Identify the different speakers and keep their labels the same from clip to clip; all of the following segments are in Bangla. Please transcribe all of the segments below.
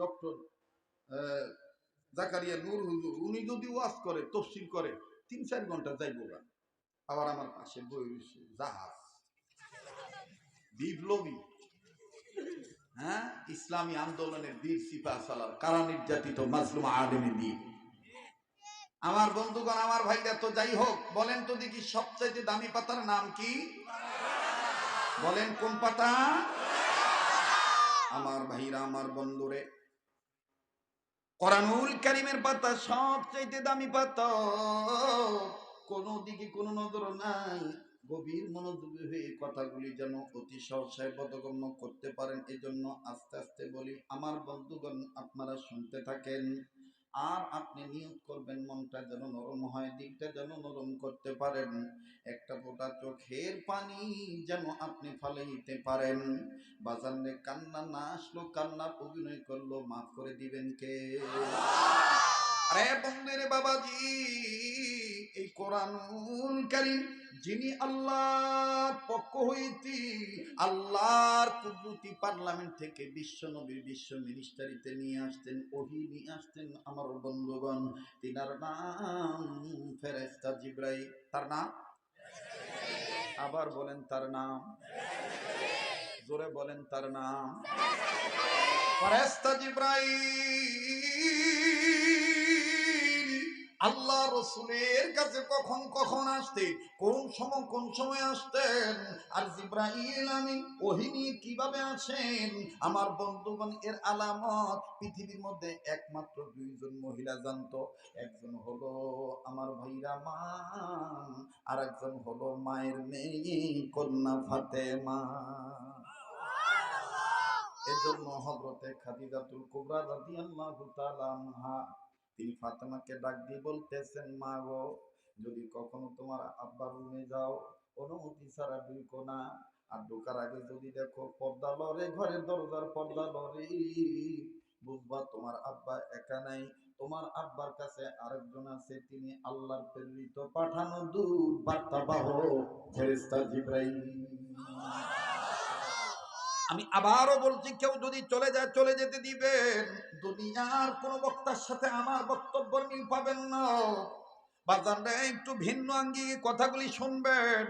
Speaker 1: ডক্টর জাকারিয়া নূর হুজুর, উনি যদি ওয়াজ করে তফসিল করে 3-4 ঘন্টা যাইব গা। আবার আমার পাশে বই রয়েছে জাহাজ, বিপ্লবী, হ্যাঁ, ইসলামী আন্দোলনের বীর সিপাহ সালার, কারা নির্যাতিত মাজলুম আলেমে দ্বীন। আমার বন্ধুগণ, আমার ভাইরা, তো যাই হোক, বলেন তো দেখি সবচেয়ে দামি পাতার নাম কি? বলেন কোন পাতা? আমার ভাইরা, আমার বন্ধুরে, কোরআনুল কারীমের পাতা সবচেয়ে দামি পাতা। কোনো দিকে কোনো নজর নাই। গভীর মনোযোগী হয়ে কথাগুলি যেন অতি সহসায় বোধগম্য করতে পারেন, এজন্য আস্তে আস্তে বলি। আমার বন্ধুগণ, আপনারা শুনতে থাকেন, আর আপনি নিয়ত করবেন মনটা যেন নরম হয়, দিকটা যেন নরম করতে পারেন। একটা ফোঁটা চোখের পানি যেন আপনি ফালাইতে পারেন। বাজারে কান্না না আসলো, কান্নার অভিনয় করলো, মাফ করে দিবেন কে? আরে বন্ধুরে বাবাজি, এই কোরআনুল কারীম যিনি আল্লাহর পক্ষ হইতে, আল্লাহর কুদরতি পার্লামেন্ট থেকে বিশ্ব নবীর বিশ্ব মিনিস্টারিতে নিয়ে আসতেন, ওহী নিয়ে আসতেন আমার বন্ধুগণ, তিনার নাম ফেরেশতা জিবরাইল। তার নাম? আবার বলেন তার নাম, জোরে বলেন তার নাম। ফেরেশতা জিবরাইল আল্লাহ রসুলের কাছে কখন কখন আসতেন, কোন সময় আসতেন, আর জিবরাইল আমিন ওহী নিয়ে কিভাবে আসেন, আমার বন্ধুগণ, এর আলামত পৃথিবীর মধ্যে একমাত্র দুইজন মহিলা জানতো। একজন হলো আমার ভাইরা মা, আর একজন হলো মায়ের মেয়ে কন্যা ফাতেমা। এজন্য হযরতে খাদিজাতুল কুবরা রাদিয়াল্লাহু তাআলা আনহা তিনি ফাতেমাকে ডাক দিয়ে বলতেছেন, মা গো, যদি কখনো তোমার আব্বার রুমে যাও, অনুমতি ছাড়া ঢুকো না, আর ঢোকার আগে যদি দেখো পর্দা লরে, ঘরের দরজার পর্দা লরে, বুঝবা তোমার আব্বা একা নাই, তোমার আব্বার কাছে আরেকজন আছে, তিনি আল্লাহর প্রেরিত পাঠানো দূত বার্তাবাহক ফেরেশতা জিবরাইল। আমি আবারও বলছি, কেউ যদি চলে যায়, চলে যেতে দিবেন। দুনিয়ার কোন বক্তার সাথে আমার বক্তব্য মিল পাবেন না। বাজারে একটু ভিন্ন আঙ্গিকে কথাগুলি শুনবেন।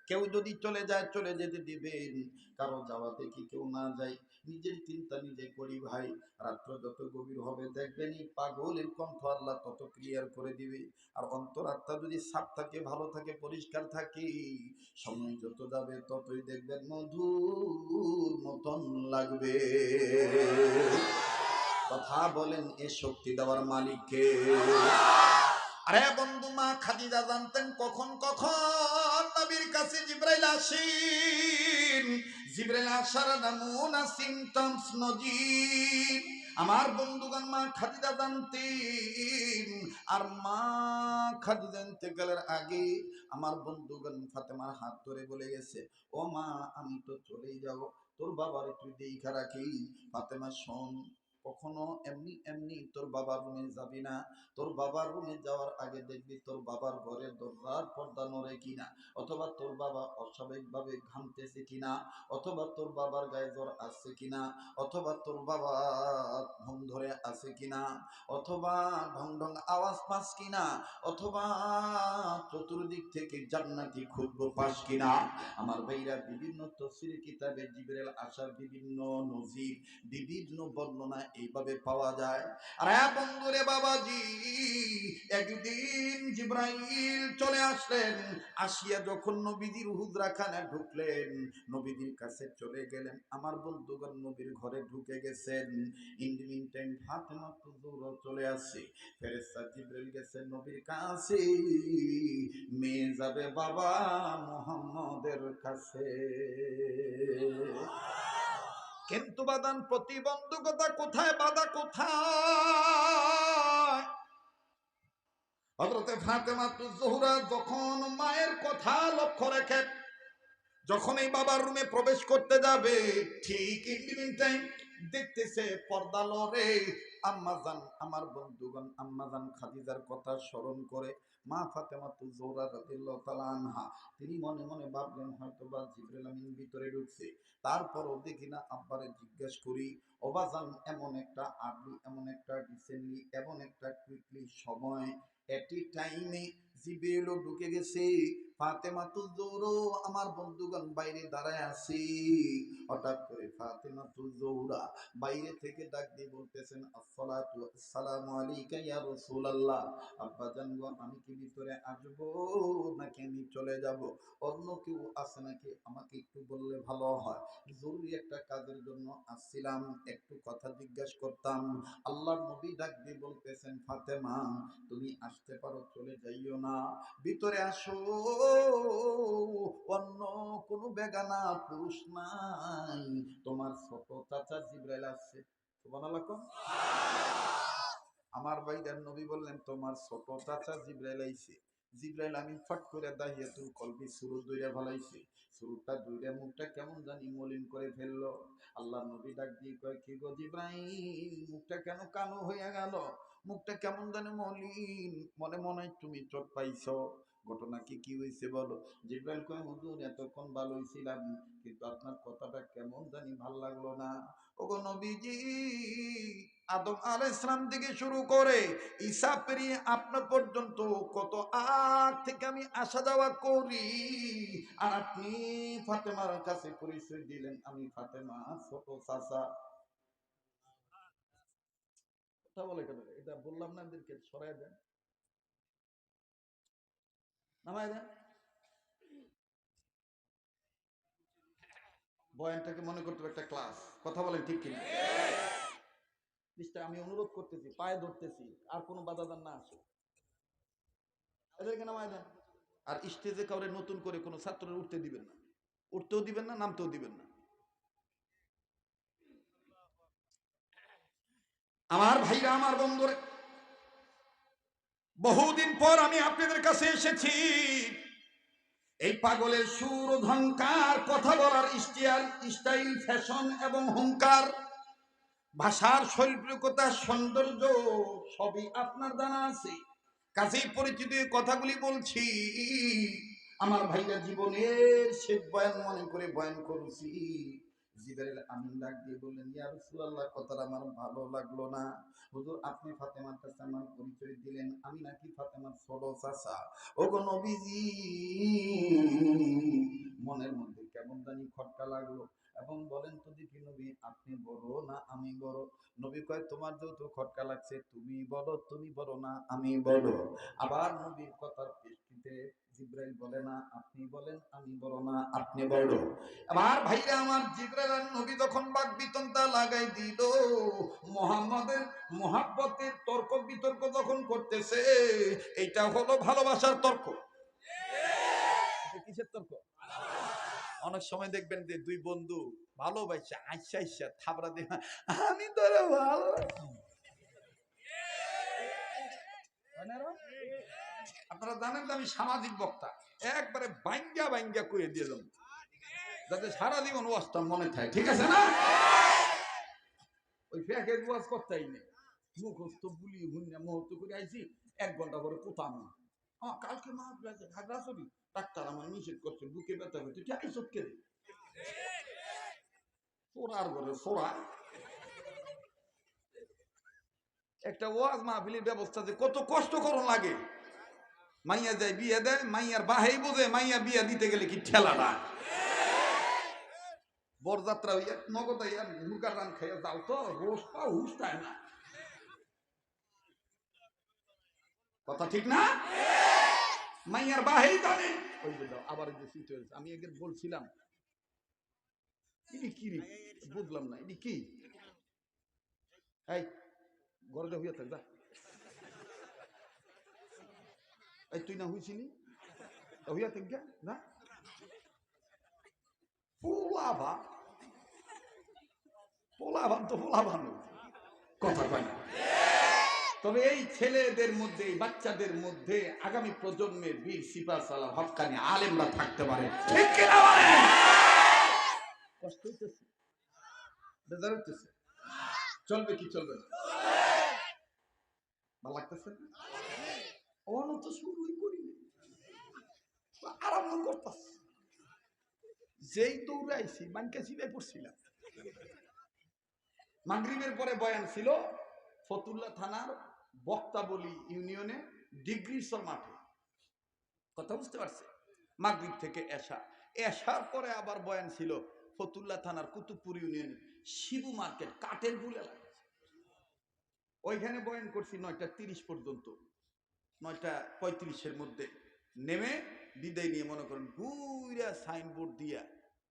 Speaker 1: কেউ যদি চলে যায়, চলে যেতে দিবেন। কারো যাওয়া দেখি কেউ না যায়, নিজের চিন্তা নিজে করি ভাই। রাত্র যত গভীর হবে দেখবেন এই পাগলের কণ্ঠ আল্লাহ তত ক্লিয়ার করে দিবে। আর অন্তরাত্মা যদি সাফ থাকে, ভালো থাকে, পরিষ্কার থাকে, সময় যত যাবে ততই দেখবেন মধুর মতন লাগবে। কথা বলেন, এ শক্তি দেওয়ার মালিক কে? আরে বন্ধু, মা খাদিজা জানতেন কখন কখন নবীর কাছে জিবরাইল আসেন। জিবরাইল আসার নমুনা সিমটমস নজির আমার বন্ধুগণ মা খাদিজা জানতেন। আর মা খাদিজা ইন্তেকালের আগে আমার বন্ধুগণ ফাতেমার হাত ধরে বলে গেছে, ও মা, আমি তো চলেই যাব, তোর বাবার তুই দেখা রাখি। ফাতেমা শোন, কখনো এমনি এমনি তোর বাবার রুমে যাবি না। তোর বাবার রুমে যাওয়ার আগে দেখবি তোর বাবার ঘরে দরজার পর্দা নড়ে কিনা, অথবা তোর বাবা অস্বাভাবিকভাবে ঘামতেছে কিনা, অথবা তোর বাবার গায়ে জ্বর আসছে কিনা, অথবা তোর বাবা ঘুম ধরে আছে কিনা, অথবা ঢং ঢং আওয়াজ পাস কিনা, অথবা চতুর্দিক থেকে জান্নাতি খুতবো পাস কিনা। আমার ভাইরা, বিভিন্ন তাফসীর কিতাবে জিবরাইল আসার বিভিন্ন নজির, বিভিন্ন বর্ণনা এইভাবে পাওয়া যায়। আরে বন্ধুরে বাবাজি, একদিন জিবরাইল চলে আসলেন। আসিয়া যখন নবীজির হুজরাখানায় ঢুকলেন, নবীজির কাছে চলে গেলেন। আমার বন্ধুগণ নবীর ঘরে ঢুকে গেছেন। In the mean time Fatima হুজুরও চলে আসছে। ফেরেশতা জিবরাইল গেছে নবীর কাছে, মেয়ে যাবে বাবা মুহাম্মদের কাছে। কিন্তু বাদান প্রতিবন্ধকতা কোথায়, বাধা কোথায়? হযরতে ফাতেমা জোহরা যখন মায়ের কথা লক্ষ্য রেখে যখন এই বাবার রুমে প্রবেশ করতে যাবে, ঠিক ইন দ্য মিন টাইম দেখতেছে পর্দা লড়ে, আম্মাজান, আমার বন্ধুগণ, আম্মাজান খাদিজার কথা স্মরণ করে মা ফাতেমাতু জোহরা রাদিয়াল্লাহু তাআলা আনহা তিনি মনে মনে ভাবলেন হয়তো বা জিবরাইল আমিন ভিতরে ঢুকছে। তারপরও দেখি না আব্বারে জিজ্ঞেস করি, ওবাজান এমন একটা আর্লি, এমন একটা রিসেন্টলি, এমন একটা কুইকলি সময় এটি টাইমে জিবরাইলও ঢুকে গেছে। ফাতেমাতুল জোহরা, আমার বন্ধুগণ বাইরে দাঁড়ায় আছি, হঠাৎ করে ফাতেমাতুল জোহরা বাইরে থেকে ডাক দিয়ে বলতেছেন, আসসালাতু আসসালামু আলাইকা ইয়া রাসূলুল্লাহ। আব্বা জান গো, আমি কি ভিতরে আসবো নাকি আমি চলে যাব? অন্য কেউ আছে নাকি আমাকে একটু বললে ভালো হয়। জরুরি একটা কাজের জন্য আসছিলাম, একটু কথা জিজ্ঞাসা করতাম। আল্লাহর নবী ডাক দিয়ে বলতেছেন, ফাতেমা তুমি আসতে পারো, চলে যাইও না, ভিতরে আসো, অন্য কোনো বেগানা পুরুষ নাই, তোমার ছোট চাচা জিবরাইল আসছে। সুবহানাল্লাহ। আমার ভাইদের নবী বললেন, তোমার ছোট চাচা জিবরাইল আইছে। জিবরাইল আমি ফট করে দাহিয়াতুল কলবি সুরুত দইরা ফলাইছে, সুরুতটা দইরা মুখটা কেমন জানি মলিন করে ফেললো। আল্লাহ নবী ডাক দিয়ে কয়, কি গো জিবরাইল, মুখটা কেন কালো হয়ে গেল, মুখটা কেমন জানি মলিন, মনে মনে তুমি চোট পাইছো, ঘটনা কি হয়েছে বলো? জিবরাইল কয়, হুজুর এতক্ষণ ভালোই ছিলাম, কিন্তু আপনার কথাটা কেমন জানি ভাল লাগলো না। ওগো নবীজি, আদম আলাইহিস সালাম থেকে শুরু করে ঈসা পেরিয়ে আপনার পর্যন্ত কত আগ থেকে আমি আসা যাওয়া করি, আর আপনি ফাতেমার কাছে পরিচয় দিলেন আমি ফাতেমা ছোট চাচা। কথা বলে কেন? এটা বললাম না, এদেরকে সরাই দেন, নামাই দেন। বয়ানটাকে মনে করতে হবে একটা ক্লাস। কথা বলেন ঠিক কিনা? আমি অনুরোধ করতেছি, পায়ে ধরতেছি, আর কোনো বাধাদান না আসে, এদেরকে নামাই দেন। আর স্টেজে কাউরে নতুন করে কোনো ছাত্রের উঠতে দিবেন না, উঠতেও দিবেন না, নামতেও দিবেন না। আমার ভাইরা, আমার বন্ধুরা, বহুদিন পর আমি আপনাদের কাছে এসেছি। এই পাগলের সুর ঝংকার, কথা বলার স্টাইল, ফ্যাশন এবং হুঙ্কার, ভাষার শৈল্পিকতা, সৌন্দর্য সবই আপনার জানা আছে। কাছেই পরিচিত কথাগুলি বলছি। আমার ভাইরা জীবনের শেষ বয়ান মনে করে বয়ান করছি। জিবরাইল আমিন ডাক দিয়ে বললেন, ইয়া রাসূলুল্লাহ, কথাটা আমার ভালো লাগলো না। হুজুর আপনি ফাতেমার কাছে আমার পরিচয় দিলেন, আমি নাকি ফাতেমার ছোট চাচা। ওগো নবীজি, মনের মধ্যে কেমন জানি খটকা লাগলো। এবং বলেন তো দেখি নবী, আপনি বড় না আমি বড়? নবী কয়, তোমার যেহেতু খটকা লাগছে তুমি বলো, তুমি বড় না আমি বড়? আবার নবীর কথার প্রেক্ষিতে জিবরাইল বলে না আপনি বলেন, আমি বড় না আপনি বড়? আমার ভাইরা আমার, জিবরাইল আর নবী যখন বাক বিতনটা লাগাই দিল, মুহাম্মাদের মুহাব্বতের তর্ক বিতর্ক যখন করতেছে, এইটা হলো ভালোবাসার তর্ক। কিসের তর্ক? অনেক সময় দেখবেন যে দুই বন্ধু ভালোবাসা আইসা আইসা থাবড়া দিয়ে, আমি তোরে ভালো। আপনারা জানেন যে আমি সামাজিক বক্তা, একবারে বাইঙ্গা বাইঙ্গা কয়ে দিয়ে যাব, যাতে সারা জীবন ওয়াজটা মনে থাকে, ঠিক আছে না? ওই ফেকের ওয়াজ করতেই নেই, মুখস্থ বুলি হুন্না মুহূর্ত করে আইছি, 1 ঘন্টা পরে কোথাও না। আমার কালকে মা ঘাগরা ছবি, ডাক্তার আমার নিষেধ করছে, বুকে ব্যথা হচ্ছে, ঠিক আছে কে সোরার ঘরে সোরা। একটা ওয়াজ মাহফিলের ব্যবস্থা যে কত কষ্ট করুন লাগে। মাইয়া যায় বিয়ে দেয়, মাইয়ার বাহেই বোঝে মাইয়া বিয়ে দিতে গেলে কি ঠেলাটা। বরযাত্রা হইয়া নগদ হইয়া মুরগার রান খাইয়া যাও তো, রোজ পাও হুশ তাই না। কথা ঠিক না? মাইয়ার বাহেই জানে। ওই যে দাও আবার যে সিট হয়েছে, আমি একদিন বলছিলাম ইনি কি রে, বুঝলাম না ইনি কি। এই ঘরে হইয়া থাক, যা। এই তুই না হইছিলি, হইয়া থাক গা, না পোলাভা, পোলাভান তো পোলাভান, কথা কয় না। তবে এই ছেলেদের মধ্যে, এই বাচ্চাদের মধ্যে আগামী প্রজন্মের বীর সিপাহ সালাহ হক্কানি আলেমরা থাকতে পারে, ঠিক কিনা বলেন? কষ্ট হইতেছে, বেজার হইতেছে, চলবে কি চলবে না? ভালো লাগতেছে না? অন্য তো শুরুই করি আরম্ভ করতেছে, যেই দৌড়াইছি মানকে চিবাই পড়ছিলাম। মাগরিবের পরে বয়ান ছিল ফতুল্লা থানার বক্তাবলী ইউনিয়নে ডিগ্রিসর মাঠে, কথা বুঝতে পারছে? মাগরিব থেকে এশা, এশার পরে আবার বয়ান ছিল ফতুল্লা থানার কুতুবপুর ইউনিয়নে শিবু মার্কেট কাঠের গুল এলাকা, ওইখানে বয়ান করছি 9:30 পর্যন্ত। 9:35-এর মধ্যে নেমে বিদায় নিয়ে মনে করেন ঘুরা সাইনবোর্ড দিয়া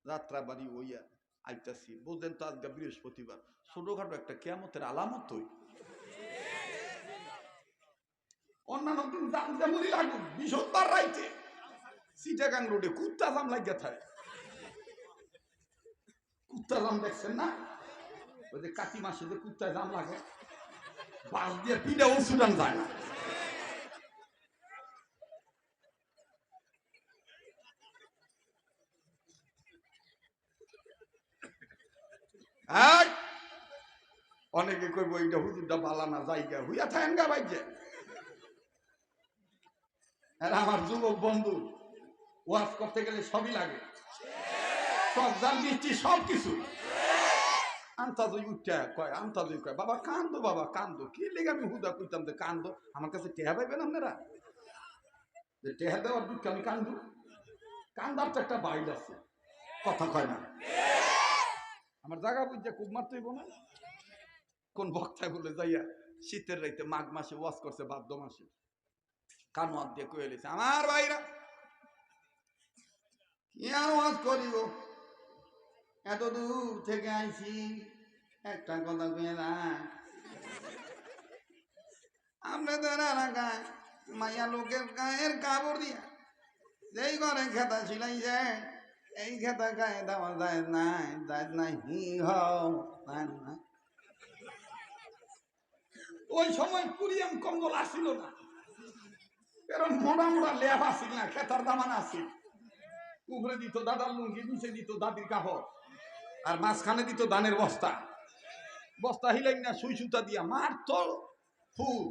Speaker 1: যাত্রাবাড়ি হইয়া আইতাছি। বুঝলেন তো আজকে বৃহস্পতিবার, ছোটখাটো একটা কিয়ামতের আলামত হই। অন্যান্য দিন জাম যেমনই লাগুক, বৃহস্পতিবার রাইতে চিটাগাং রোডে কুত্তা জাম লাগিয়া থাকে। কুত্তা জাম দেখছেন না? ওই যে কাতি মাসে যে কুত্তা জাম লাগে, বাস দিয়ে পিডাও ছুটান যায় না। অনেকে কইব এইটা হুজুরটা বালানা জায়গা হইয়া থাকেন গা বাইজে। আর আমার যুবক বন্ধু ওয়াজ করতে গেলে সবই লাগে, সব জাল মিষ্টি সব কিছু। আন্তাজই উঠা কয়, আন্তাজই কয় বাবা কান্দো, বাবা কান্দো। কি লেগে আমি হুদা কইতাম যে কান্দো, আমার কাছে টেহা পাইবেন আপনারা? যে টেহা দেওয়ার দুঃখ আমি কান্দু? কান্দার তো একটা বাইল আছে, কথা কয় না। আমার জায়গা বুঝছে খুব মারতেইব না। কোন বক্তায় বলে যাইয়া শীতের রাইতে মাঘ মাসে ওয়াজ করছে ভাদ্র মাসে, কান হাত দিয়ে কয়ে লেছে আমার ভাইরা কি আর ওয়াজ করিব, এত দূর থেকে আইছি, একটা কথা কয়ে না আপনাদের এলাকায় মাইয়া লোকের গায়ের কাপড় দিয়া যেই ঘরে খেতা ছিলাই যায়, এই খেতা গায়ে দেওয়া যায় নাই, যায় নাই হি হও না। ওই সময় কুরিয়াম কম্বল আসিল না, এরকম মোটা মোটা লেপ আসিল না, খেতার দামান আসিল। উপরে দিত দাদার লুঙ্গি, নিচে দিত দাদির কাপড়, আর মাঝখানে দিত ধানের বস্তা। বস্তা হিলাই না সুই সুতা দিয়া মারতো, ফুল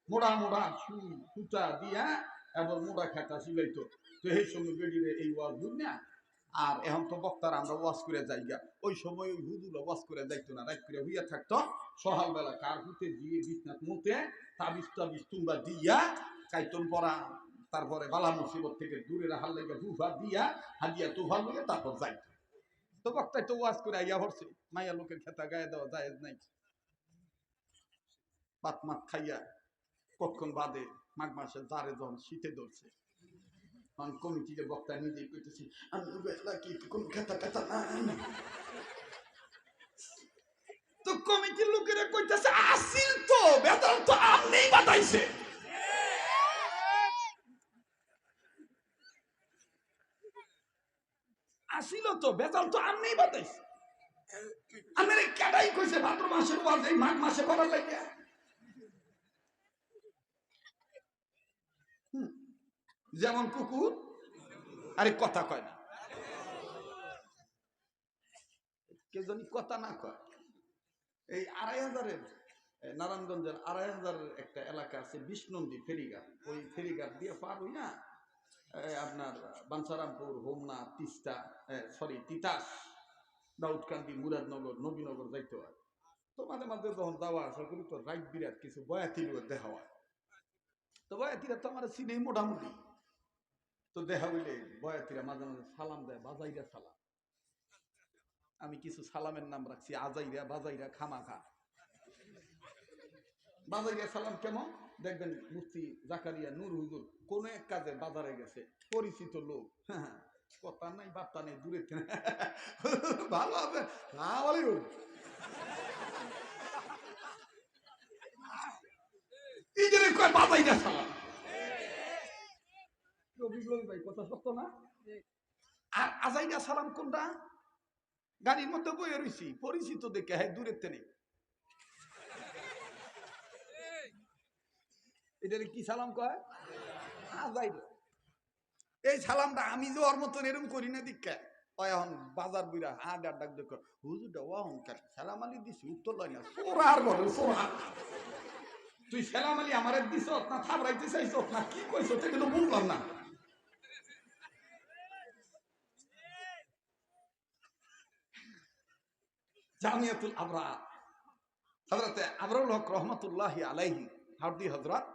Speaker 1: মোড়া মোড়া সুই সুতা দিয়া এবার মোড়া খেতা সিলাইতো। তো এই সময় বেডিরে এই ওয়াজ বুঝ না। আর এখন তো বক্তার আমরা ওয়াজ করে যাই গা, ওই সময় ওই হুজুরা ওয়াজ করে যাইতো না, রাত করে হইয়া থাকতো। সকালবেলা কার হুতে দিয়ে বিছনাথ মুতে তাবিজ টাবিজ তুম্বা দিয়া কাইতন পড়া, তারপরে বালা মুসিবত থেকে দূরে রাখার লেগে বুফা দিয়া হাদিয়া তুফা লইয়া তারপর যাইতো। তো বক্তায় তো ওয়াজ করে আইয়া ভরছে, মাইয়া লোকের খেতা গায়ে দেওয়া জায়েজ নাই। পাত মাত খাইয়া কতক্ষণ বাদে মাঘ মাসে জারে যখন শীতে ধরছে, তখন কমিটির বক্তা নিজেই কইতেছি আমি কি কোন খেতা খেতা নাই। তো কমিটির লোকেরা কইতেছে আসিল তো বেতন তো আমনেই বাতাইছে। আসিল তো বেতন তো আমনেই বাতাইছে। আমার কেডাই কইছে ভাদ্র মাসের ওয়াজ এই মাঘ মাসে করার লাগে? যেমন কুকুর আরে কথা কয় না, কে জানি কথা না কয়। এই 2500-এর নারায়ণগঞ্জের 2500-এর একটা এলাকা আছে বিষ্ণন্দী ফেরিঘাট, ওই ফেরিঘাট দিয়ে পার হই না আপনার বাঞ্ছারামপুর, হোমনা, তিস্তা, তিতাস, দাউদকান্দি, মুরাদনগর, নবীনগর যাইতে হয়। তো মাঝে মাঝে যখন যাওয়া আসা করি তো রাইট বিরাট কিছু বয়াতির দেখা হয়। তো বয়াতিরা তো আমার চিনেই মোটামুটি। তো দেখা হইলে বয়াতিরা মাঝে মাঝে সালাম দেয়, বাজাইরা সালাম। আমি কিছু সালামের নাম রাখছি আজাইরা, বাজাইরা, খামাখা। বাজাইরা সালাম কেমন দেখবেন, মুফতি জাকারিয়া নূর হুজুর কোন এক কাজে বাজারে গেছে, পরিচিত লোক, কথা নাই বার্তা নেই, দূরে ভালো হবে না বলি বাজাইরা সালাম। ভাই কথা সত্য না? আর আজাইরা সালাম কোনটা? গাড়ির মধ্যে বইয়ে রয়েছি, পরিচিত দেখে হ্যাঁ দূরের তেনে, এটারে কি সালাম কয়? আজাইরা। এই সালামটা আমি যে ওর মতন এরকম করি না দীক্ষা, এখন বাজার বুইরা হাডার ডাক দেখ হুজুরটা ওহন সালাম আলী দিছি উত্তর লয় না, সোরার ঘরে সোরা। তুই সালাম আলী আমারে দিছ না থাবড়াইতে চাইছ না কি কইছ এটা তো বুঝলাম না। জামিয়াতুল আবরার হযরতে আবরারুল হক রহমাতুল্লাহি আলাইহি হারদি হযরত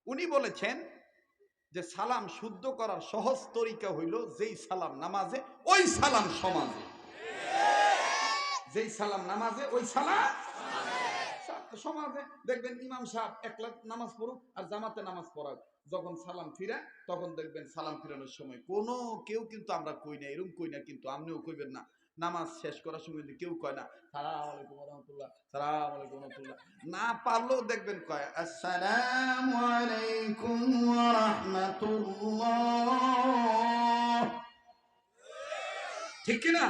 Speaker 1: উনি বলেছেন যে সালাম শুদ্ধ করার সহজ তরিকা হইল যেই সালাম নামাজে ওই সালাম সমাজে, যেই সালাম নামাজে ওই সালাম সমাজে। দেখবেন ইমাম সাহেব একলা নামাজ পড়ুক আর জামাতে নামাজ পড়াক, যখন সালাম ফিরা তখন দেখবেন সালাম ফিরানোর সময় কোনো কেউ কিন্তু আমরা কই না, এরকম কই না, কিন্তু আপনিও কইবেন না। নামাজ শেষ করার সময় কেউ কয় না সালাম আলাইকুম ওয়া রাহমাতুল্লাহ, সালাম আলাইকুম ওয়া রাহমাতুল্লাহ, না পারলেও দেখবেন কয় আসসালামু আলাইকুম ওয়া রাহমাতুল্লাহ, ঠিক কি না?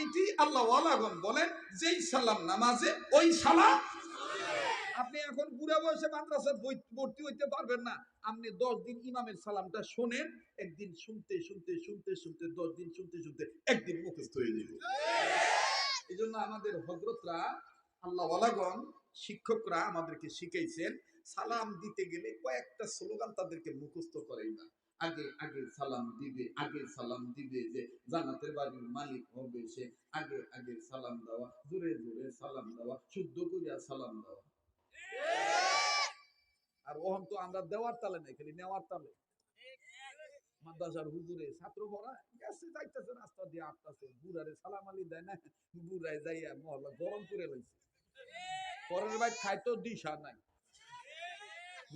Speaker 1: এইটি আল্লাহ ওয়ালাগণ বলেন যেই সালাম নামাজে ওই সালাম। আপনি এখন বুড়া বয়সে মাদ্রাসায় ভর্তি হইতে পারবেন না, আপনি 10 দিন ইমামের সালামটা শোনেন, একদিন শুনতে শুনতে শুনতে শুনতে 10 দিন শুনতে শুনতে একদিন মুখস্থ হয়ে যাবে। এই জন্য আমাদের হযরতরা আল্লাহ ওয়ালাগণ শিক্ষকরা আমাদেরকে শিখাইছেন সালাম দিতে গেলে কয়েকটা স্লোগান তাদেরকে মুখস্থ করাই না। আগে আগে সালাম দিবে, আগে সালাম দিবে, যে জান্নাতের বাড়ির মালিক হবে সে, আগে আগে সালাম দেওয়া, জোরে জোরে সালাম দেওয়া, শুদ্ধ করিয়া সালাম দেওয়া। আর ওহন তো আমরা দেওয়ার তালে নাই, খালি নেওয়ার তালে। মাদ্রাসার হুজুরে ছাত্র ভরা গেছে, যাইতেছে রাস্তা দিয়ে আটটাছে, বুড়ারে সালাম আলী দেয় না, বুড়ায় যাইয়া মহল্লা গরম করে লইছে। পরের বাইট খাইতো দিশা নাই,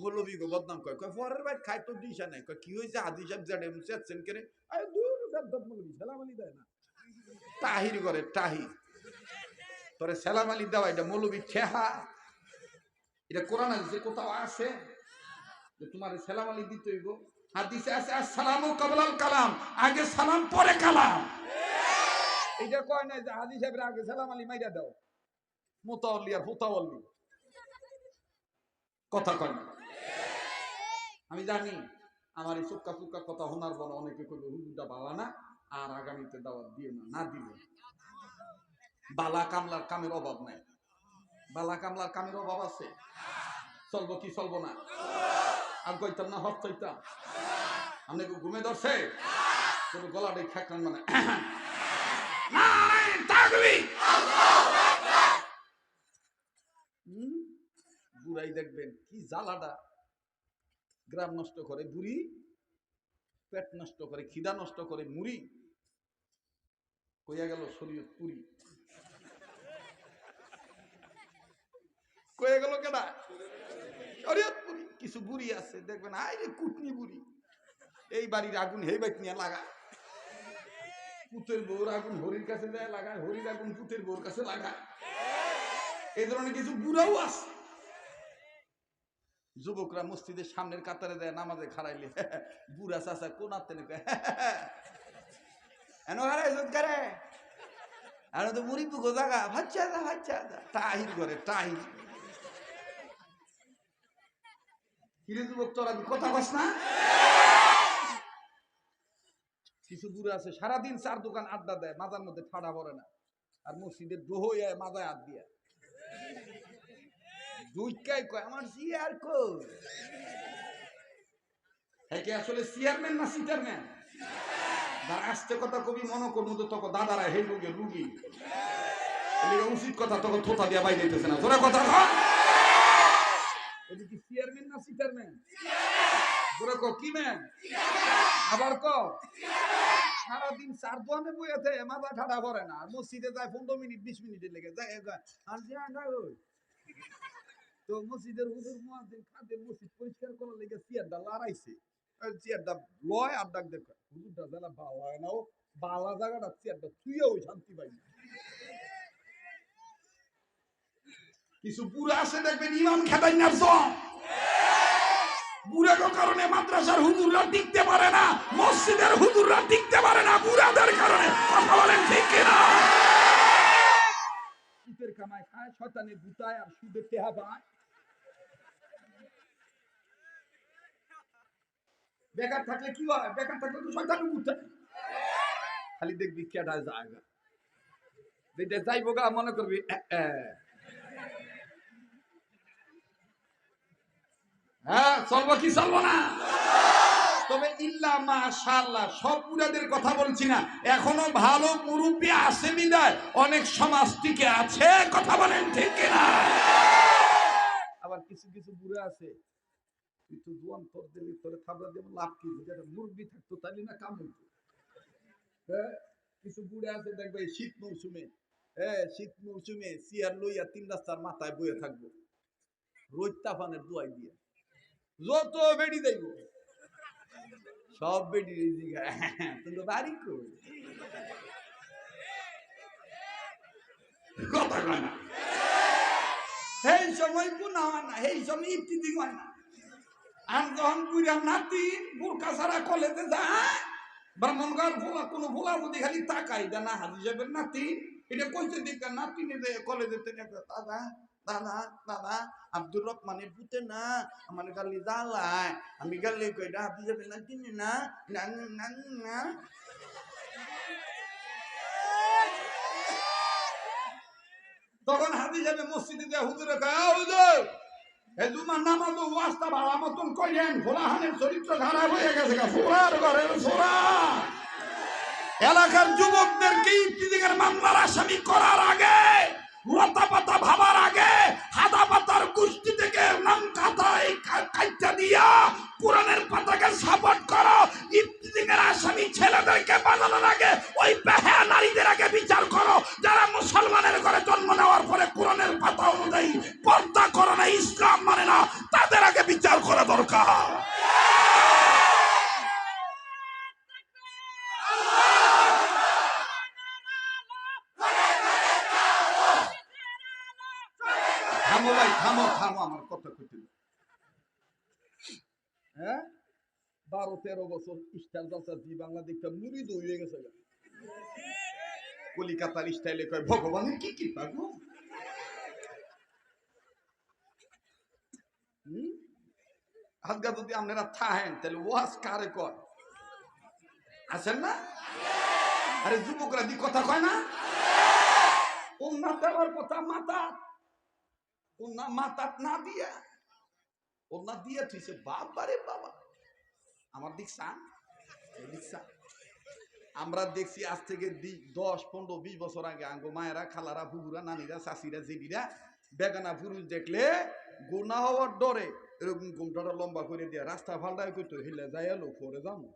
Speaker 1: মৌলবীকে বদনাম কয়, কয় পরের বাইট খাইতো দিশা নাই, কয় কি হয়েছে হাজি সাহেব জানে মুছেছেন কেন, আরে দূর বেদ্দপ মৌলবী সালাম আলী দেয় না, তাহির করে তাহির তোরে সালাম আলী দেওয়া এটা মৌলবী ঠেহা, এটা কোরআন হাদিসে কোথাও আছে যে তোমার সালাম আলী দিতে হইব? হাদিসে আছে আসসালামু ক্বাবলাল কালাম, আগে সালাম পরে কালাম। এটা কয় না যে হাজি সাহেবের আগে সালাম আলী মাইরা দাও, মুতাওয়াল্লি আর ফুতাওয়াল্লি কথা কয় না। আমি জানি আমার এই চুক্কা চুক্কা কথা শোনার পর অনেকে কইবে হুজুরটা বালা না, আর আগামীতে দাওয়াত দিও না, না দিলে বালা কামলার কামের অভাব নাই, বালা কামলার কামের অভাব আছে, চলবো কি চলবো না? আর কইতাম না হজ চাইতাম, আপনি ঘুমে ধরছে কোনো গলাটাই ঠেকান মানে বুড়াই দেখবেন কি জ্বালাটা, গ্রাম নষ্ট করে বুড়ি, পেট নষ্ট করে, খিদা নষ্ট করে মুড়ি, কইয়া গেল শরীয়তপুরি, কয়ে গেল কেনা শরীয়তপুরি। কিছু বুড়ি আছে দেখবেন আইরে কুটনি বুড়ি, এই বাড়ির আগুন হেই বাইক নিয়ে লাগায়, পুতের বউর আগুন হরির কাছে যায় লাগায়, হরির আগুন পুতের বউর কাছে লাগায়, এই ধরনের কিছু বুড়াও আছে। যুবকরা মসজিদের সামনের কাতারে দেয় নামাজে খারাইলে বুড়া চাচা কোন আত্মে আর তো মুড়ি পুকো জাগা ভাচ্চা দা ভাচ্চা দা তাহির করে তাহির। কিরে যুবক তোরা কথা কস না? কিছু বুড়া আছে সারাদিন 4 দোকান আড্ডা দেয়, মাজার মধ্যে ঠাড়া পড়ে না, আর মসজিদের ডোহ মাজায় হাত দিয়া দুইটাই কয় আমার চেয়ার কই, একে আসলে চেয়ারম্যান না সিটারম্যান? যারা আসতে কথা কবি মনে করবো তো তখন দাদারা হে রুগে রুগী, উচিত কথা তখন থোতা দিয়া বাইরে যেতেছে না, তোরা কথা কি চেয়ারম্যান না সিটারম্যান? তোরা ক কি ম্যান? আবার ক সারাদিন 4 দোকানে বইয়াতে মাথা ঠাডা পড়ে না, আর মসজিদে যায় 15 মিনিট 20 মিনিটের লেগে যায়, তো মসজিদের হুজুর মুয়াজ্জিন খাদে মসজিদ পরিষ্কার করার লেগে চেয়ারটা লড়াইছে, চেয়ারটা লয় আর ডাক দেখ হুজুরটা জানা বালা হয় না, ও বালা জায়গাটা চেয়ারটা তুইও শান্তি পাই না। কিছু বুড়া আসে দেখবেন ইমাম খেদাই না, বুড়ার কারণে মাদ্রাসার হুজুররা টিকতে পারে না, মসজিদের হুজুররা টিকতে পারে না, বুড়াদের কারণে। কথা বলেন ঠিক কিনা? সুদের কামাই খায়, শয়তানে গুতায় আর সুদের টেহা পায়। বেকার থাকলে কি হয়? বেকার থাকলে তো শয়তানে গুতায়, খালি দেখবি কেডা জায়গা যেটা যাইবো গা মনে করবি চলবো কি চলবো না? তবে ইল্লা মাশাআল্লাহ, সব বুড়াদের কথা বলছি না, এখনো ভালো মুরব্বী আছে বিদায় অনেক সমাজ টিকে আছে। কথা বলেন ঠিক কিনা? আবার কিছু কিছু বুড়া আছে, কিছু জোয়ান তোর দিলে তোরে থাবড়া দেব, লাভ কি? যেটা মুরব্বী থাকতো তাইলে না কাম হইতো। হ্যাঁ, কিছু বুড়া আছে দেখবে শীত মৌসুমে, শীত মৌসুমে চেয়ার লইয়া 3 রাস্তার মাথায় বইয়ে থাকবো রোজ তাফানের দোয়াই দিয়ে, যত বেড়ি দেব সব বেডি কিন্তু বাড়ি কই কথা কয় না। এই সময় গুনাহ হয় না, এই সময় ইফতিদি হয় না। আর যখন বুড়া নাতি বোরকা ছাড়া কলেজে যায়, ব্রাহ্মণগার ভোলা কোনো ভোলা যদি খালি তাকাই দা না হাজি যাবেন নাতি, এটা কইতে দিক নাতি নিয়ে কলেজে দাদা দাদা দাদা আব্দুর রহমানের পুতে না আমার গালি জ্বালায়, আমি গালি কইটা হাজি যাবেন না চিনি না না। তখন হাজি যাবে মসজিদে যে হুজুরে কয়, হুজুর এই জুমার নামাজ ওয়াজটা ভালো মতন কইলেন, ফোলাহানের চরিত্র খারাপ হয়ে গেছে, ফোলার ঘরের ফোলা। এলাকার যুবকদেরকে ইফতিজিংয়ের মামলার আসামি করার আগে, লতা পাতা ভাবার আগে, হাদা পাতার কুস্তি থেকে নাম কাটাই কাইটা দিয়া কোরআনের পাতাকে সাপোর্ট করো। ইফতিজিংয়ের আসামি ছেলেদেরকে বানানোর আগে ওই বেহায়া নারীদের আগে বিচার করো, যারা মুসলমানের ঘরে জন্ম নেওয়ার পরে কোরআনের পাতা অনুযায়ী পর্দা করে না, ইসলাম মানে না, তাদের আগে বিচার করা দরকার। থামো ভাই, থামো থামো, আমার কথা কইতে। হ্যাঁ, 12-13 বছর স্টার জলসা জি বাংলা দেখতে মুরিদ হয়ে গেছে। কলিকাতার স্টাইলে কয় ভগবানের কি কি পাগো। আজকে যদি আপনারা থাকেন তাহলে ওয়াজ কারে কয় আছেন না? আরে যুবকরা দি কথা কয় না, ওনা দেওয়ার কথা মাথা, ওনা মাথা না দিয়া ওনা দিয়া থইছে। বাবারে বাবা, আমার দেখছান দেখছান, আমরা দেখছি আজ থেকে 10-15-20 বছর আগে আঙ্গো মায়েরা, খালারা, বুবুরা, নানিরা, চাষিরা, জেডিরা বেগানা পুরুষ দেখলে গোনা হওয়ার ডরে এরকম ঘুমটাটা লম্বা করে দিয়া রাস্তা ফাল্টায় করতো, হিলে যাই এলো পরে যাবো।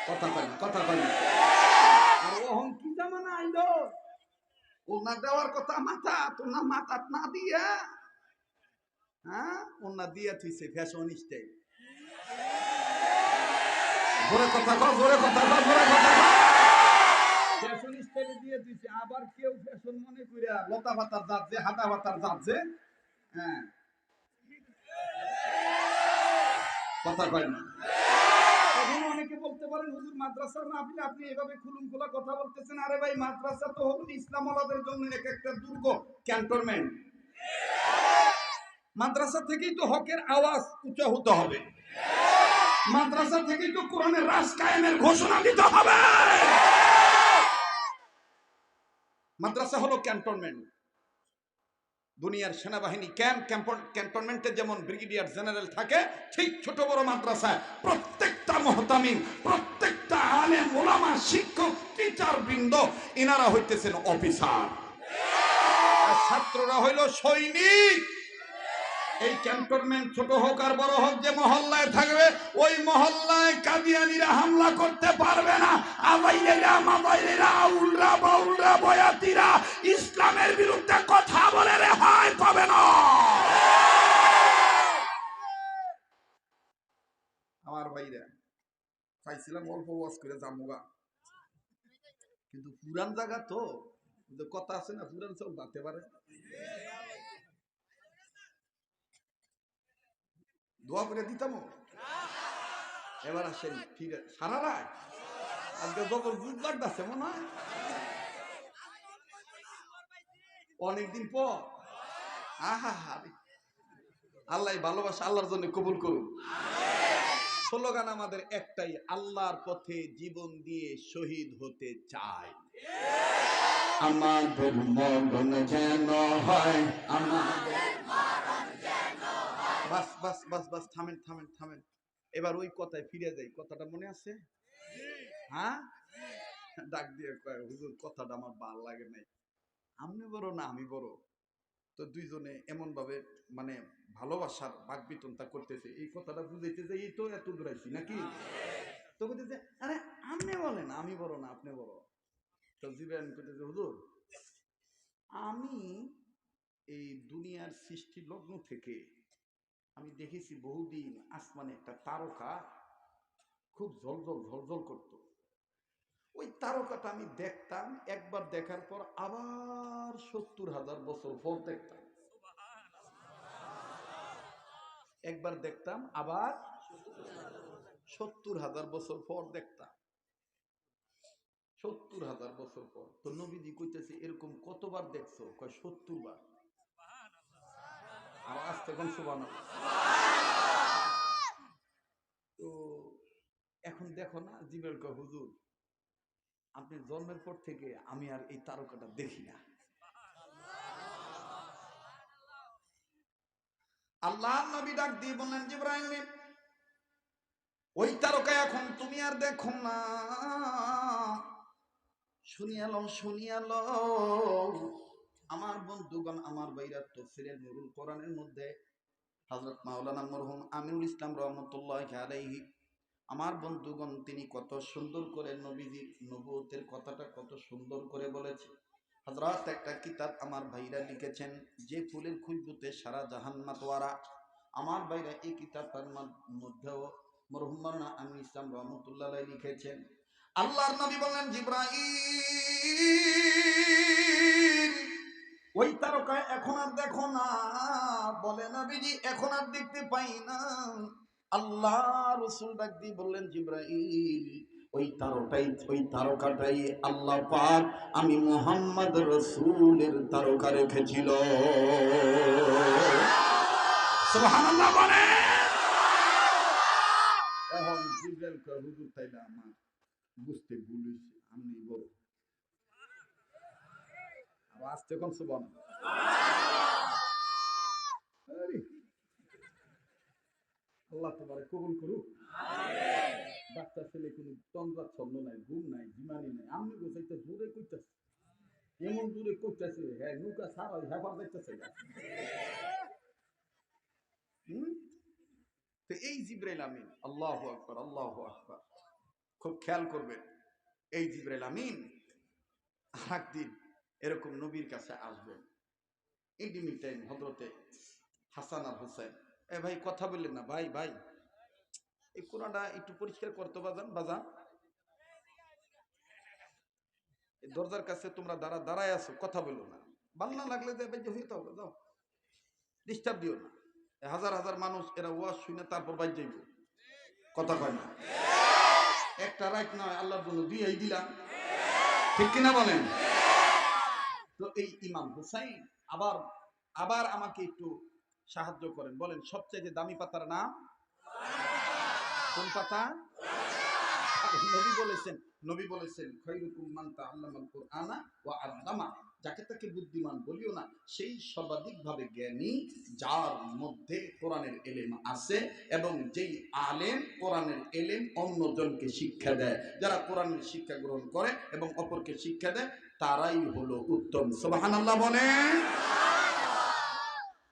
Speaker 1: কথা কয় না, কথা কয় না। আর ওহন কি জামানা আইলো, ওনা দেওয়ার কথা মাথা, তো না মাথা না দিয়া, হ্যাঁ ওনা দিয়া থইছে ফ্যাশন স্টাইল। জোরে কথা কও, জোরে কথা কও, জোরে কথা কও। ফ্যাশন স্টাইলে দিয়ে দিছে। আবার কেউ ফ্যাশন মনে কইরা লতা পাতার যাচ্ছে, হাতা পাতার যাচ্ছে। হ্যাঁ, কথা কয় না। তখন অনেকে বলতে পারেন হুজুর মাদ্রাসার মাহফিলে আপনি এভাবে খুলুমখোলা কথা বলতেছেন। আরে ভাই, মাদ্রাসা তো হলো ইসলাম ওয়ালাদের জন্য এক একটা দুর্গ, ক্যান্টনমেন্ট। মাদ্রাসা থেকেই তো হকের আওয়াজ উঁচা হতে হবে, মাদ্রাসা থেকেই তো কোরআনের রাজ কায়েমের ঘোষণা দিতে হবে। মাদ্রাসা হলো ক্যান্টনমেন্ট। দুনিয়ার সেনাবাহিনী ক্যান্টনমেন্টে যেমন ব্রিগেডিয়ার জেনারেল থাকে, ঠিক ছোট বড় মাদ্রাসায় প্রত্যেকটা মুহতামিম, প্রত্যেকটা আলেম, ওলামা, শিক্ষক, টিচার বৃন্দ, ইনারা হইতেছেন অফিসার, আর ছাত্ররা হইল সৈনিক। এই ক্যান্টনমেন্ট ছোট হোক আর বড় হোক, যে মহল্লায় থাকবে ওই মহল্লায় কাদিয়ানিরা হামলা করতে পারবে না। আবাইলেরা, মাবাইলেরা, আউলরা, বাউলরা, বয়াতিরা ইসলামের বিরুদ্ধে কথা বলে রেহাই পাবে না। আমার ভাইরা, চাইছিলাম অল্প ওয়াজ করে জামুগা, কিন্তু পুরান জায়গা তো কথা আছে না, পুরান সব বাড়তে পারে। দোয়া করে দিতাম। এবার আসেন, ঠিক আছে, সারা রাত আজকে যত বুঝ লাগতেছে মনে হয় অনেকদিন পর। আহা হারে, আল্লাহ ভালোবাসা আল্লাহর জন্য কবুল করুন। স্লোগান আমাদের একটাই, আল্লাহর পথে জীবন দিয়ে শহীদ হতে চাই। আমাদের মরণ যেন হয়, আমাদের মরণ যেন হয় বাস বাস বাস বাস, থামেন থামেন থামেন। এবার ওই কথায় ফিরে যাই, কথাটা মনে আছে? হ্যাঁ, ডাক দিয়ে কয় হুজুর কথাটা আমার ভালো লাগে নাই, আপনি বড় না আমি বড়। তো দুইজনে এমন ভাবে মানে ভালোবাসার বাকবিতনতা করতেছে, এই কথাটা বুঝাইতে যাই তো এত দূরাইছি নাকি। তো বলতেছে আরে আপনি বলেন আমি বড় না আপনি বড়। তো জিবরাইল করতেছে হুজুর আমি এই দুনিয়ার সৃষ্টি লগ্ন থেকে আমি দেখেছি বহুদিন আসমানে একটা তারকা খুব ঝলঝল ঝলঝল করত। ওই তারকাটা আমি দেখতাম, একবার দেখার পর আবার ৭০,০০০ বছর পর দেখতাম। একবার দেখতাম আবার ৭০,০০০ বছর পর দেখতাম। ৭০,০০০ বছর পর। তো নবীজি কইতেছে এরকম কতবার দেখছো? কয় ৭০ বার। আর আসতে কোন সুবহানাল্লাহ। তো এখন দেখো না, জিবরাইল কয় হুজুর আপনি জন্মের পর থেকে আমি আর এই তারকাটা দেখি না। আল্লাহ নবী ডাক দিয়ে বললেন জিবরাইল ওই তারকা এখন তুমি আর দেখো না, শুনিয়ালো শুনিয়ালো। আমার বন্ধুগণ আমার বাইরা তাফসীরে নুরুল কোরআনের মধ্যে হযরত মাওলানা মরহুম আমিনুল ইসলাম রহমাতুল্লাহি আলাইহি আমার বন্ধুগণ তিনি কত সুন্দর করে নবীজির নবুয়তের কথাটা কত সুন্দর করে বলেছে। হযরত একটা কিতাব আমার ভাইরা লিখেছেন, যে ফুলের খুশবুতে সারা জাহান মাতোয়ারা। আমার ভাইরা এই কিতাবটার মধ্যেও মরহুম মাওলানা আমিনুল ইসলাম রহমাতুল্লাহি আলাইহি লিখেছেন, আল্লাহর নবী বললেন জিবরাইল ওই তারকা এখন আর দেখো না। বলে নবীজি এখন আর দেখতে পাই না। আল্লাহ রাসূল ডাক দিয়ে বললেন জিবরাইল ওই তারকাটাই আল্লাহ পাক আমি মুহাম্মদ রাসূলের তারকা রেখেছিল। সুবহানাল্লাহ বলে। এখন জিবরাইল কয় হুজুর তাইলে আমার বুঝতে ভুল হইছে, আমি বড়। আর আসতে কোন সুবহানাল্লাহ। আল্লাহ তোমারে কবুল করুক। বাচ্চা ছেলে কোনো তন্দ্রা ছন্দ নাই, ঘুম নাই, জিমানি নাই, আমি গোছাইতে জোরে কইতাছে, এমন জোরে কইতাছে হ্যাঁ নৌকা সারা হেফার যাইতেছে। তো এই জিবরাইল আমিন, আল্লাহু আকবার আল্লাহু আকবার, খুব খেয়াল করবেন। এই জিবরাইল আমিন একদিন এরকম নবীর কাছে আসবেন। ইন্টিমেট টাইম হযরতে হাসান আর হুসাইন। এ ভাই কথা বললেন না ভাই, ভাই এই কোরআনটা একটু পরিষ্কার করতে বাজান বাজান। এই দরজার কাছে তোমরা দাঁড়ায় আছো, কথা বলো না। ভাল না লাগলে যে বাইরে হইতে হবে, যাও, ডিস্টার্ব দিও না। হাজার হাজার মানুষ এরা ওয়াজ শুনে তারপর বাইরে যাইব, কথা কয় না। একটা রাইট নয় আল্লাহর জন্য দিয়েই দিলাম, ঠিক কিনা বলেন? তো এই ইমাম হুসাইন আবার আবার আমাকে একটু সাহায্য করেন, বলেন সবচেয়ে দামি পাতার নাম কোন পাতা? নবী বলেছেন খায়রুকুম মান তাআল্লামাল কুরআনা ওয়া আল্লামা, যাকে তাকে বুদ্ধিমান বলিও না, সেই সর্বাধিক ভাবে জ্ঞানী যার মধ্যে কোরআনের ইলম আছে এবং যেই আলেম কোরআনের ইলম অন্যজনকে শিক্ষা দেয়। যারা কোরআনের শিক্ষা গ্রহণ করে এবং অপরকে শিক্ষা দেয় তারাই হলো উত্তম। সুবহানাল্লাহ বলেন।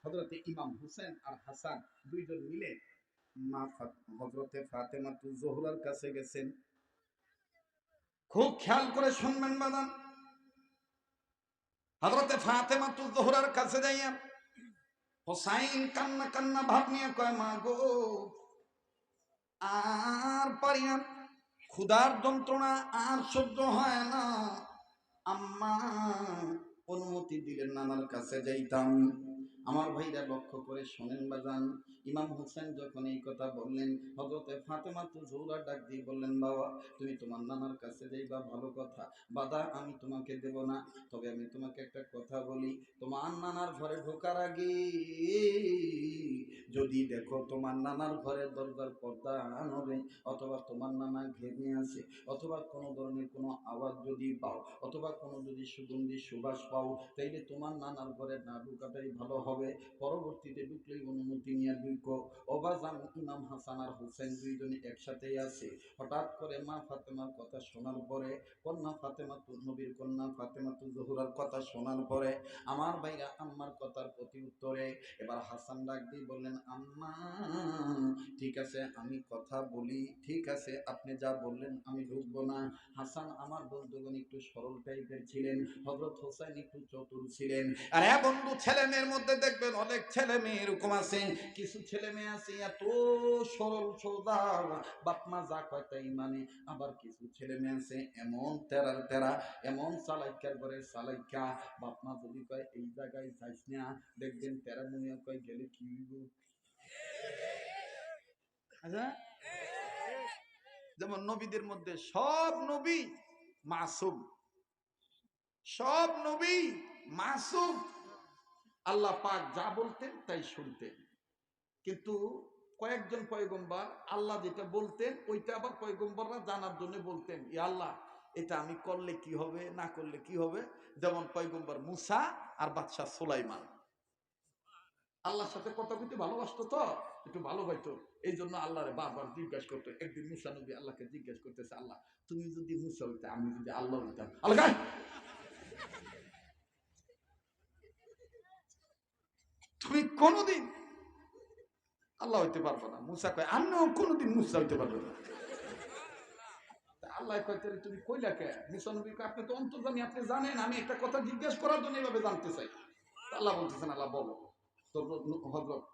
Speaker 1: হযরত ইমাম হুসাইন আর হাসান দুইজন মিলে মা হযরতে ফাতেমাতুজ জোহরার কাছে গেছেন। খুব খেয়াল করে শুনবেন বাদান। হযরতে ফাতেমাতুজ জোহরার কাছে যাইয়া হুসাইন কান্না কান্না ভাব নিয়ে কয় মা গো আর পারি না, ক্ষুধার যন্ত্রণা আর সহ্য হয় না, আম্মা অনুমতি দিলেন নানার কাছে যাইতাম। আমার ভাইরা লক্ষ্য করে শোনেন বাজান, ইমাম হুসেন যখন এই কথা বললেন হযরতে ফাতেমা তো জোহরা ডাক দিয়ে বললেন বাবা তুমি তোমার নানার কাছে যাইবা ভালো কথা, বাধা আমি তোমাকে দেব না, তবে আমি তোমাকে একটা কথা বলি, তোমার নানার ঘরে ঢোকার আগে যদি দেখো তোমার নানার ঘরের দরজার পর্দা নড়ে অথবা তোমার নানা ঘেমে আছে অথবা কোনো ধরনের কোনো আওয়াজ যদি পাও অথবা কোনো যদি সুগন্ধি সুবাস পাও তাইলে তোমার নানার ঘরে না ঢোকাটাই ভালো হবে। হবে। পরবর্তীতে ঢুকলেই অনুমতি নিয়ে ঢুকো। অবাজান ইমাম হাসান আর হুসেন দুইজনে একসাথেই আছে। হঠাৎ করে মা ফাতেমার কথা শোনার পরে, কন্যা ফাতেমা নবীর কন্যা ফাতেমা জোহরার কথা শোনার পরে, আমার ভাইরা আম্মার কথার প্রতি উত্তরে এবার হাসান ডাক দিয়ে বললেন, আম্মা ঠিক আছে আমি কথা বলি, ঠিক আছে আপনি যা বললেন আমি ঢুকবো না। হাসান আমার বন্ধুগণ একটু সরল টাইপের ছিলেন, হযরত হোসেন একটু চতুর ছিলেন। আর হ্যাঁ বন্ধু, ছেলে মেয়ের মধ্যে দেখবেন অনেক ছেলে মেয়ে এরকম আছে, কিছু ছেলে মেয়ে আছে এত সরল সোজা, বাপ মা যা কয় তাই মানে। আবার কিছু ছেলে মেয়ে আছে এমন তেরার তেরা, এমন চালাইকার ঘরে চালাইকা, বাপ মা যদি কয় এই জায়গায় যাইস না, দেখবেন তেরা মুনিয়া কয় গেলে কি হইব। আচ্ছা, যেমন নবীদের মধ্যে সব নবী মাসুম, সব নবী মাসুম, আল্লাহ পাক যা বলতেন তাই শুনতেন। কিন্তু কয়েকজন পয়গম্বর আল্লাহ যেটা বলতেন ওইটা আবার পয়গম্বররা জানার জন্য বলতেন, ইয়া আল্লাহ এটা আমি করলে কি হবে, না করলে কি হবে। যেমন পয়গম্বর মুসা আর বাদশাহ সুলাইমান আল্লাহর সাথে কথা বলতে ভালোবাসতো, তো একটু ভালো হইতো, এই জন্য আল্লাহরে বারবার জিজ্ঞাসা করতো। একদিন মুসা নবী আল্লাহকে জিজ্ঞাসা করতেছে, আল্লাহ তুমি যদি মুসা হইতে, আমি যদি আল্লাহ হইতাম, আল্লাহ তুমি কোনোদিন আল্লাহ হইতে পারবো না। মুসা কয় আমিও কোনোদিন মুসা হইতে পারবো না। আল্লাহ কয় তাহলে তুমি কইলা কে? মুসা নবী কয় আপনি তো অন্তর্জামী, আপনি জানেন, আমি একটা কথা জিজ্ঞেস করার জন্য এইভাবে জানতে চাই। আল্লাহ বলতেছেন, আল্লাহ বলো। তো হযরত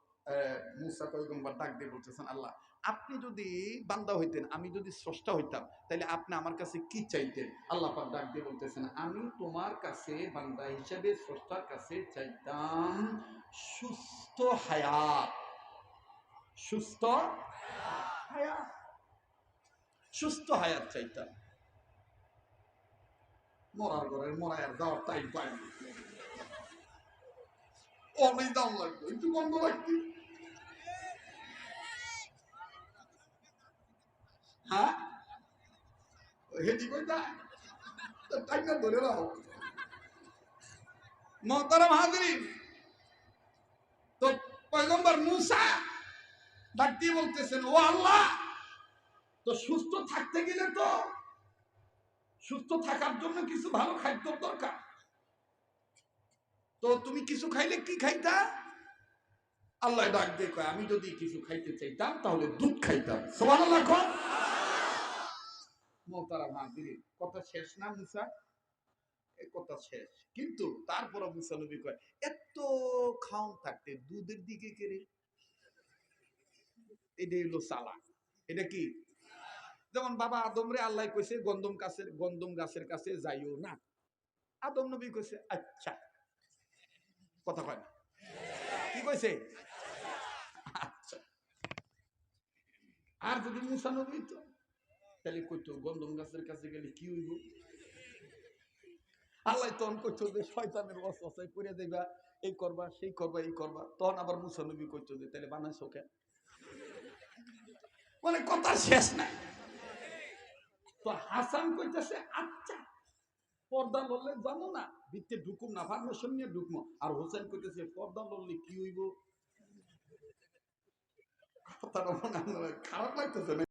Speaker 1: মুসা পয়গম্বর ডাক দিয়ে বলতেছেন, আল্লাহ আপনি যদি বান্দা হইতেন, আমি যদি স্রষ্টা হইতাম, তাহলে আপনি আমার কাছে কি চাইতেন? আল্লাহ পাক ডাক দিয়ে বলতেছেন, আমি তোমার কাছে বান্দা হিসেবে স্রষ্টার কাছে চাইতাম সুস্থ হায়াত, সুস্থ হায়াত, সুস্থ হায়াত চাইতাম। মরার ঘরের মরার যাওয়ার টাইম পাই না, অনেক দাম লাগবে, একটু বন্ধ রাখতি। হ্যাঁ হেডি কই যায় টাইনা ধরে রাখো। মোহতারাম হাজরিন, তো পয়গম্বর মুসা ডাক দিয়ে বলতেছেন, ও আল্লাহ, তো সুস্থ থাকতে গেলে তো সুস্থ থাকার জন্য কিছু ভালো খাদ্য দরকার, তো তুমি কিছু খাইলে কি খাইতা? আল্লাহ ডাক দিয়ে কয়, আমি যদি কিছু খাইতে চাইতাম তাহলে দুধ খাইতাম। সুবহানাল্লাহ। মোহতারাম হাজরিন, কথা শেষ না মুসা? এই কথা শেষ, কিন্তু তারপর মুসা নবী কয়, এত খাওন থাকতে দুধের দিকে কেড়ে, এটাই হলো চালাক। এটা কি? যেমন বাবা আদমরে আল্লাহ কইছে গন্ধম গাছের কাছে যাইও না, আদম নবী কইছে আচ্ছা, কথা কয় না, কি কইছে? আচ্ছা। আর যদি মুসা নবী তো তাহলে কইতো গন্ধম গাছের কাছে গেলে কি হইব? আল্লাহ তখন কইতো যে শয়তানের ওয়াসওয়াসায় পড়ে যাইবা, এই করবা সেই করবা এই করবা। তখন আবার মুসা নবী কইতো যে তাহলে বানাইছো কেন? মানে কথা শেষ নাই। তো হাসান কইতেছে আচ্ছা, পর্দা লড়লে জানো না ভিতরে ঢুকুম না, ফার্মেশন নিয়ে ঢুকবো। আর হোসেন কইতেছে পর্দা লড়লে কি হইব? কথাটা মনে হয় খারাপ লাগতেছে না?